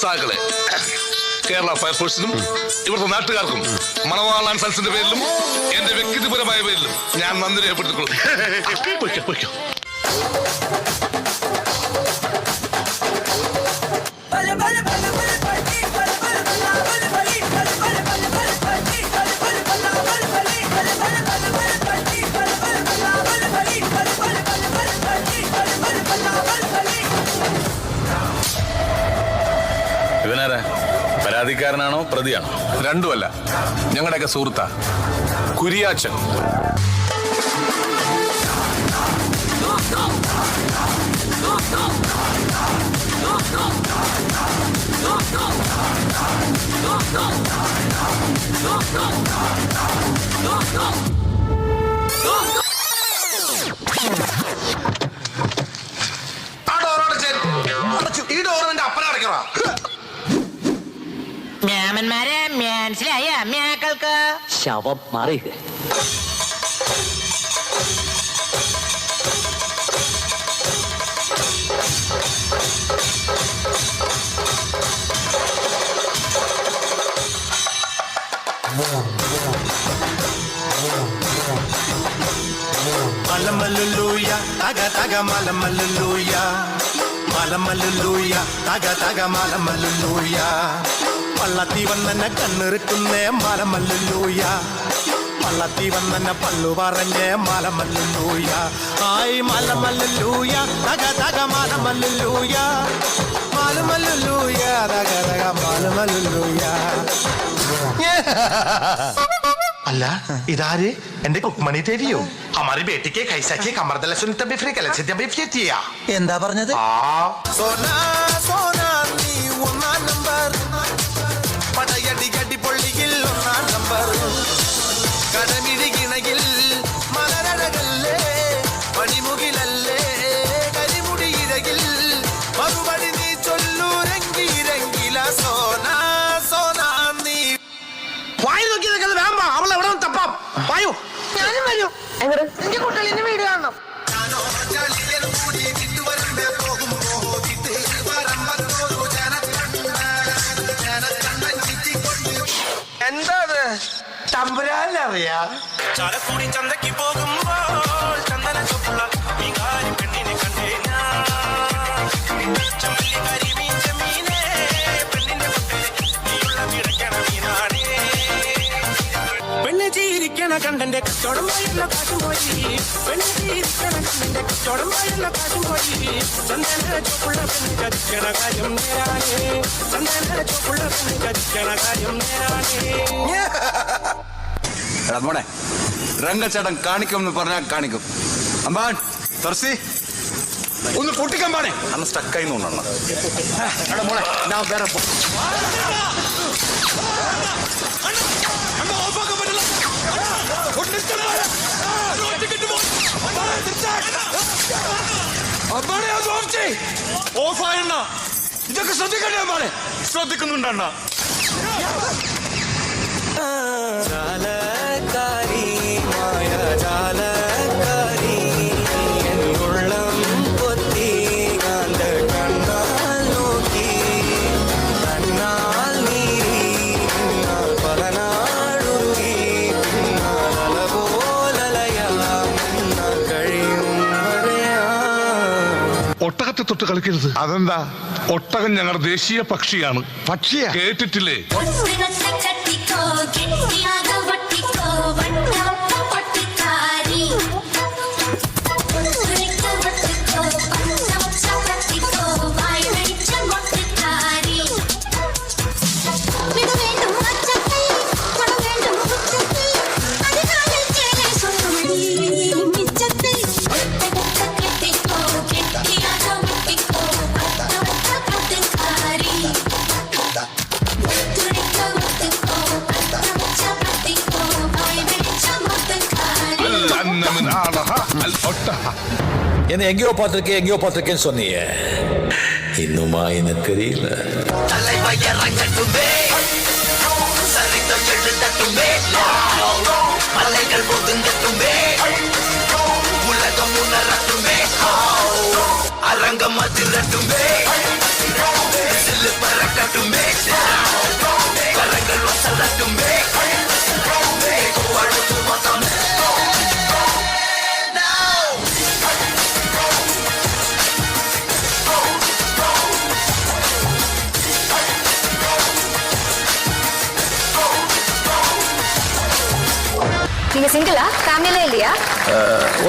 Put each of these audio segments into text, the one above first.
സാകളെ കേരള ഫയർഫോഴ്സിനും ഇവിടുത്തെ നാട്ടുകാർക്കും മണവാളാൻ സൽസിന്റെ പേരിലും എന്റെ വ്യക്തിപരമായ പേരിലും ഞാൻ നന്ദി രേഖപ്പെടുത്തിക്കൊള്ളും. ഇവനാരാ? പരാതിക്കാരനാണോ പ്രതിയാണോ? രണ്ടുമല്ല, ഞങ്ങളുടെയൊക്കെ സുഹൃത്താ കുരിയാച്ചൻ. ഈ ഡോറിന്റെ അപ്പനടക്കറ മ്യാമന്മാരെ മനസ്സിലായ മ്യാക്കൾക്ക് ശവം മാറി. മലമല്ലുലൂയ തക തക മലമല്ലുലൂയ മലമല്ലുലൂയ തക തക മലമല്ലുലൂയ പള്ളത്തി വന്നെ കണ്ണിറുക്കുന്നേ മലമല്ലുലൂയ പള്ളത്തി വന്നെ പള്ളു പറഞ്ഞേ മലമല്ലുലൂയ ആയി മലമല്ലുലൂയ തക തക മലമല്ലുലൂയ മലമല്ലുലൂയ തക തക മലമല്ലുലൂയ. അല്ല ഇതാര്? എന്റെ കുക്മണി തേരിയോ? ഹമാരി ബേട്ടിക്ക് കൈസാക്കിയ കമർദല സുനിത ബിഫ്രി കലസിത ബിഫ്രിയ. എന്താ പറഞ്ഞത്? സോനാ സോനാ നീ ഒന്നാം നമ്പർ, പടയടി കടി പൊള്ളിയിൽ ഒന്നാം നമ്പർ, കടമിഴികിണയിൽ മലരഴകല്ലേ പണിമുകിലല്ലേ കരിമുടി ഇഴകിൽ മറുപടി നീ ചൊല്ലൂരെങ്കിരങ്കില സോനാ സോനാ നീ. വായി നോക്കി നിൽക്കുന്നത് വേമ്പ അവൾ എവിടെ തപ്പാം. വായു ഞാനും വരും. എന്റെ കുട്ടലിന്റെ വീട് കാണണം. എന്താ തമ്പുരാനറിയാ? ചാലക്കുടി ചന്തയ്ക്ക് പോകുമ്പോൾ ചന്ദന ചൊപ്പുള്ള മീൻകാരി പെണ്ണിനെ കണ്ടേ പെണ്ണ് ജീവിക്കണ കണ്ടന്റെ കച്ചവടം പോയുള്ള കാറ്റും പോയി, പെണ്ണ് ജീവിക്കണ കണ്ടന്റെ കച്ചവടം പോയുള്ള കാറ്റും പോയി, ചന്ദന ചൊപ്പുള്ള പെണ്ണ് ചതിക്കണ കാര്യം നേരാണേ, ചന്ദന ചൊപ്പുള്ള പെണ്ണ് ചതിക്കണ കാര്യം നേരാണേ. എടാ മോനെ, രംഗച്ചേട്ടൻ കാണിക്കും പറഞ്ഞാൽ കാണിക്കും. അമ്പാൻ തുറസി ഒന്ന് പൊട്ടിക്കാൻ പാണേ, അന്ന് സ്റ്റക്കായി തോന്നണം. എടാ മോനെ, ഞാൻ വേറെ ഓഫായണ്ണ, ഇതൊക്കെ ശ്രദ്ധിക്കണ്ടേ അമ്പാനെ? ശ്രദ്ധിക്കുന്നുണ്ടണ്ണ. ജാലകാരി മായ ജാലകാരി എന്നുള്ളം പൊത്തി കാന്ത കണ്ണാൽ നോക്കി കണ്ണാൽ നീരി പിന്നാൽ പലനാടുരുകി പിന്നാൽ അലപോലലയാ പിന്നാൽ കഴിയും വരയാ. ഒട്ടകത്തെ തൊട്ട് കളിക്കരുത്. അതെന്താ? ഒട്ടകം ഞങ്ങളുടെ ദേശീയ പക്ഷിയാണ്. പക്ഷിയാ? കേട്ടിട്ടില്ലേ? என்ன எங்கேயோ பார்த்திருக்கேன்னு சொன்னீங்க, இன்னுமா எனக்கு தெரியல. உலகம் உணரட்டுமே, அரங்கம் அதிரட்டுமே. நீங்க சிங்கிளா ஃபேமிலியில இல்லையா?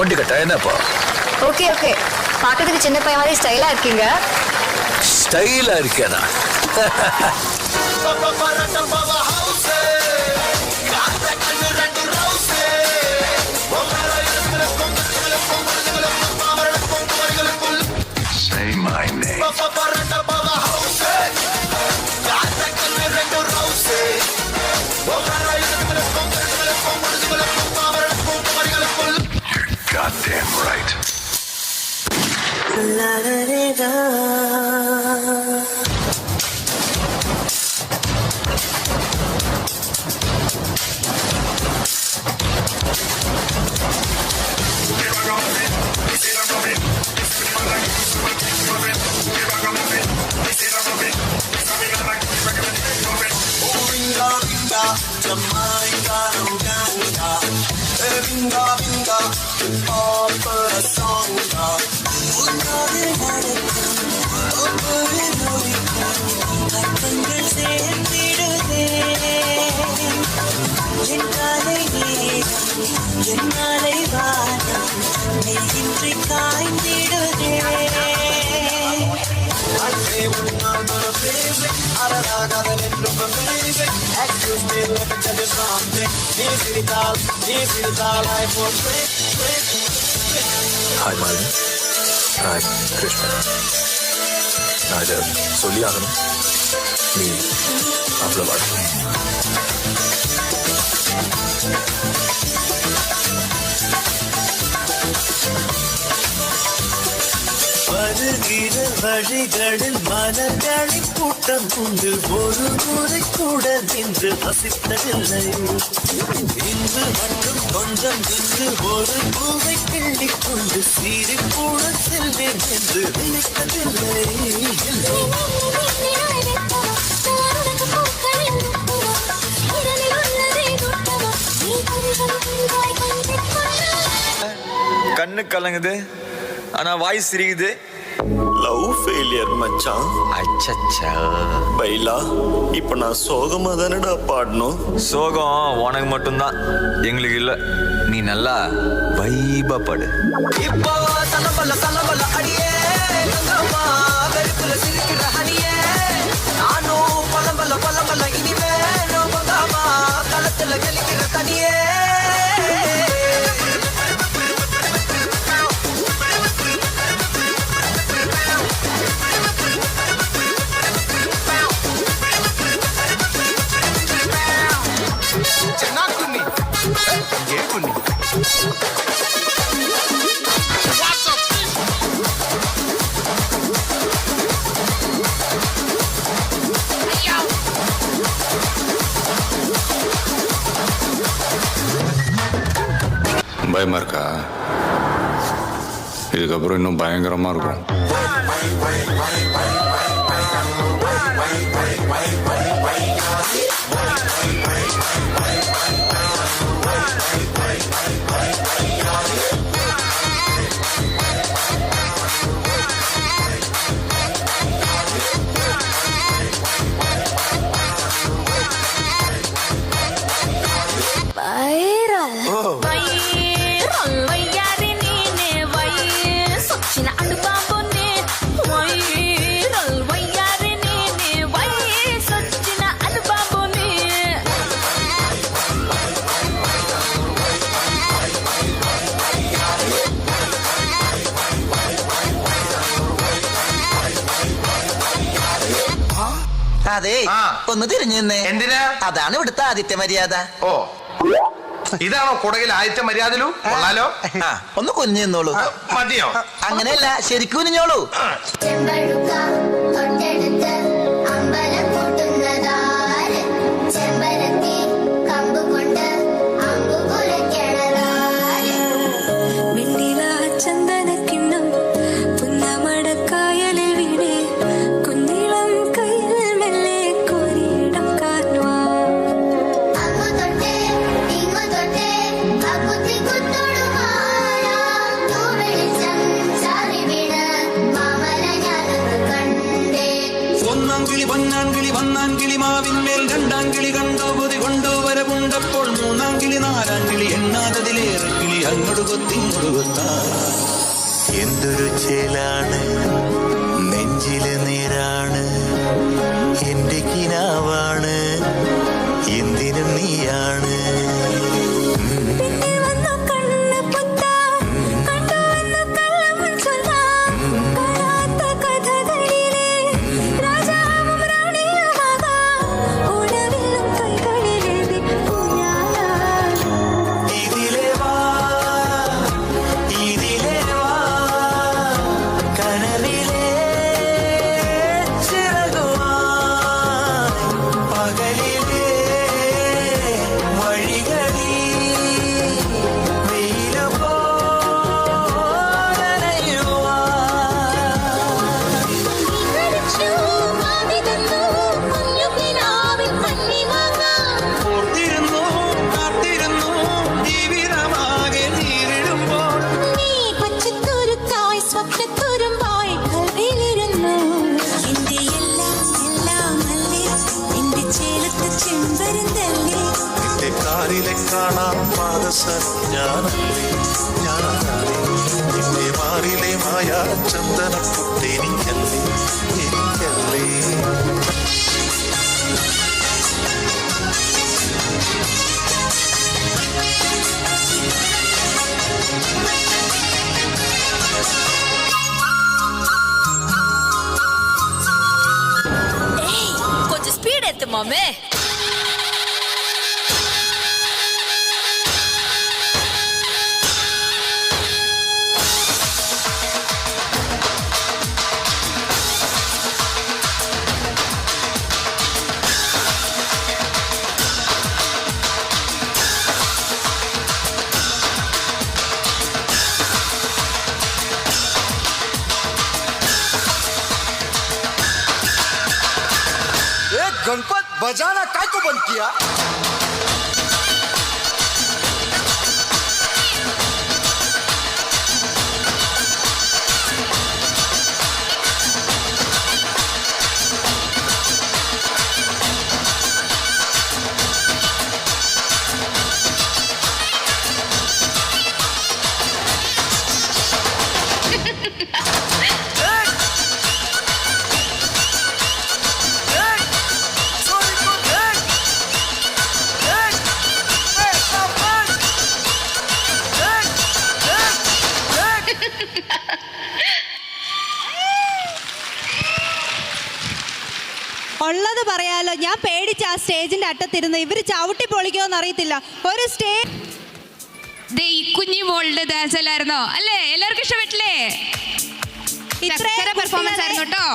ஒண்டி கட்டா என்னப்பா? ஓகே ஓகே, பார்க்கறதுக்கு சின்ன பையன் மாதிரி ஸ்டைலா இருக்கீங்க. ஸ்டைலா இருக்கேனா? Say my name. Goddamn right. Hi Malini. Hi Krishnan. நான் இதை சொல்லி ஆகணும். நீ அவ்வளோ வாழ. வருகிற வழிகளில் மலர்களின் கூட்டம் உண்டு. ஒரு முறை கூட நின்று ரசித்ததில்லை. இன்று மட்டும் கொஞ்சம் நின்று ஒரு பூவை கிள்ளிக் கொண்டு சீறி கூட செல்வேன் என்று நினைத்ததில்லை. கண்ணு கலங்குது, ஆனா வாய் சிரிக்குது. லவ் ஃபெயிலியர் மச்சான். அச்சச்சா. பைலா, இப்ப நான் சோகமா தானடா பாடணும். சோகம் உனக்கு மட்டும்தான், எங்களுக்கு இல்ல. நீ நல்லா வைபா பாடு. இப்போ சலபல சலபல அடியே கங்கம்மா வெறுப்புல சிரிக்கிற ஹனியே. நானும் பலபல பலபல இனிமே நோபங்காமா களத்துல கெளிக்கிற தனியே. பயமா இருக்கா? இதுக்கப்புறம் இன்னும் பயங்கரமா இருக்கும். അതെ, ഒന്ന് തിരിഞ്ഞു നിന്നേ. എന്തിനാ? അതാണ് ഇവിടുത്തെ ആദിത്യ മര്യാദ. ഓ, ഇതാണോ കുടകിൽ ആദ്യത്തെ മര്യാദലു? കൊള്ളാലോ. ഒന്ന് കുനിഞ്ഞു നിന്നോളൂ. മതിയോ? അങ്ങനെയല്ല, ശരിക്കും കുനിഞ്ഞോളൂ. ചന്ദനക്കിണ്ണം പുന്നമടക്കായലിൽ വീണേ കുഞ്ഞി പൊന്നാൻകിളി വന്നാൻകിളി മാവിന്മേൽ രണ്ടാംകിളി കണ്ടു പൊതി കൊണ്ടുവരവുണ്ടപ്പോൾ മൂന്നാംകിളി നാലാംകിളി എണ്ണാതതിലേറെ കിളി അങ്ങോട്ട് കൊത്തിങ്ങോട്ട് കൊത്താ. എന്തൊരു ചേലാണ് നെഞ്ചില് നീരാണ് എന്റെ കിനാവാണ് എന്തിനും നീയാണ്. കാറിലെ കാണാം പാദസഞ്ജാനല്ലേ ഞാനല്ലേ നിന്റെ മാറിലെ മായ ചന്ദനക്കുട്ടെനിക്കല്ലേ എനിക്കല്ലേ. கொஞ்சம் ஸ்பீட் ஏத்து மாமே. गणपत बजाना काय को बंद किया? ഉള്ളത് പറയാലോ, ഞാൻ പേടിച്ച് ആ സ്റ്റേജിന്റെ അറ്റത്തിരുന്ന് ഇവര് ചവിട്ടി പൊളിക്കുമോന്ന് അറിയത്തില്ല. ഒരു സ്റ്റേജ് ഈ കുഞ്ഞി മോളുടെ ഡാൻസ് അല്ലായിരുന്നോ അല്ലേ? എല്ലാവർക്കും ഇഷ്ടപ്പെട്ടില്ലേ? പെർഫോമൻസ് ആയിരുന്നു കേട്ടോ.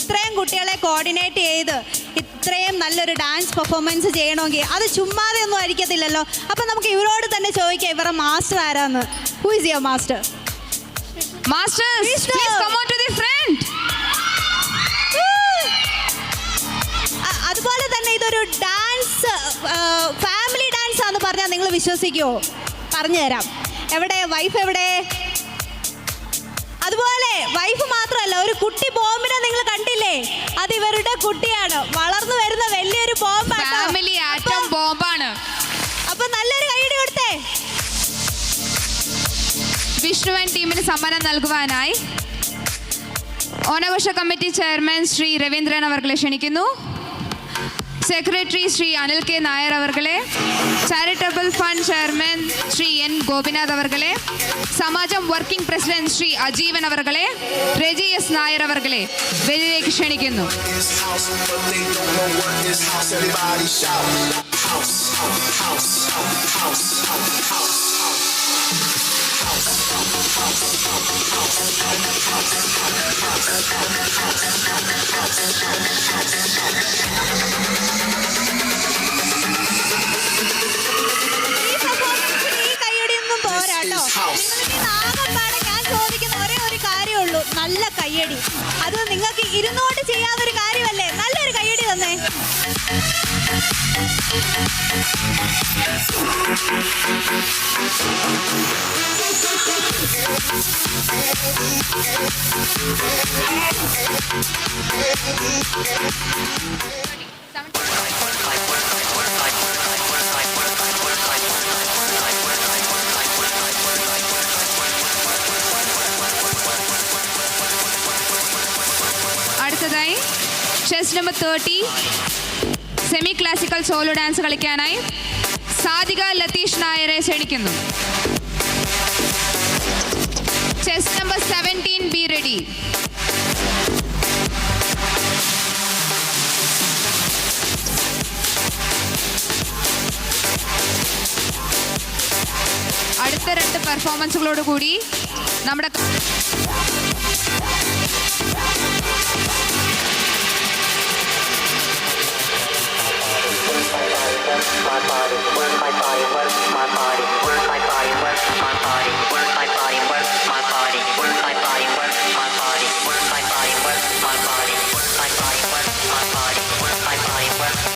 ഇത്രയും കുട്ടികളെ കോർഡിനേറ്റ് ചെയ്ത് ഇത്രയും നല്ലൊരു ഡാൻസ് പെർഫോമൻസ് ചെയ്യണമെങ്കിൽ അത് ചുമ്മാതെ ഒന്നും ആയിരിക്കത്തില്ലല്ലോ. അപ്പൊ നമുക്ക് ഇവരോട് തന്നെ ചോദിക്കാം, ഇവരുടെ മാസ്റ്റർ ആരാന്ന്. Who is your master? Masters, please come on to the front. അതുപോലെ തന്നെ ഇതൊരു ഡാൻസ് ഫാമിലി ഡാൻസ് ആണെന്ന് പറഞ്ഞാൽ നിങ്ങൾ വിശ്വസിക്കുമോ? പറഞ്ഞു തരാം. എവിടെ വൈഫ്? എവിടെ? അതുപോലെ വൈഫ് മാത്രമല്ല, ഒരു കുട്ടി ബോംബിനെ നിങ്ങൾ കണ്ടില്ലേ? അത് ഇവരുടെ കുട്ടിയാണ്. വളർന്നു വരുന്ന വലിയൊരു ബോംബാണ്. Family atom ബോംബാണ്. അപ്പൊ നല്ലൊരു കൈയ്യടി കൊടുത്തേ. വിഷ്ണുവൻ ടീമിന് സമ്മാനം നൽകുവാനായി ഓണാഘോഷ കമ്മിറ്റി ചെയർമാൻ ശ്രീ രവീന്ദ്രൻ അവർകളെ ക്ഷണിക്കുന്നു. സെക്രട്ടറി ശ്രീ അനിൽ കെ നായർ അവർകളെ, charitable fund chairman Shri N Gopinath അവർകളെ, സമാജം വർക്കിംഗ് പ്രസിഡന്റ് ശ്രീ അജീവൻ അവർകളെ, രജി എസ് നായർ അവർകളെ വേദിയിലേക്ക് ക്ഷണിക്കുന്നു. ഈ കയ്യടിയൊന്നും പോരാട്ടോ. ആകെപ്പാടെ ഞാൻ ചോദിക്കുന്ന ഒരേ ഒരു കാര്യമുള്ളൂ, നല്ല കയ്യടി. അത് നിങ്ങൾക്ക് ഇരുന്നോട്ട് ചെയ്യാവുന്നൊരു കാര്യമല്ലേ? നല്ലൊരു കയ്യടി തന്നെ. അടുത്തതായി chest number 30 semi classical solo dance കളിക്കാനായി സാദിക ലതീഷ് നായരെ ക്ഷണിക്കുന്നു. Chest number 17 B ready. അടുത്ത 2 പെർഫോമൻസുകളോട് കൂടി നമ്മുടെ My body, work my body, work my body, work my body, work my body, work my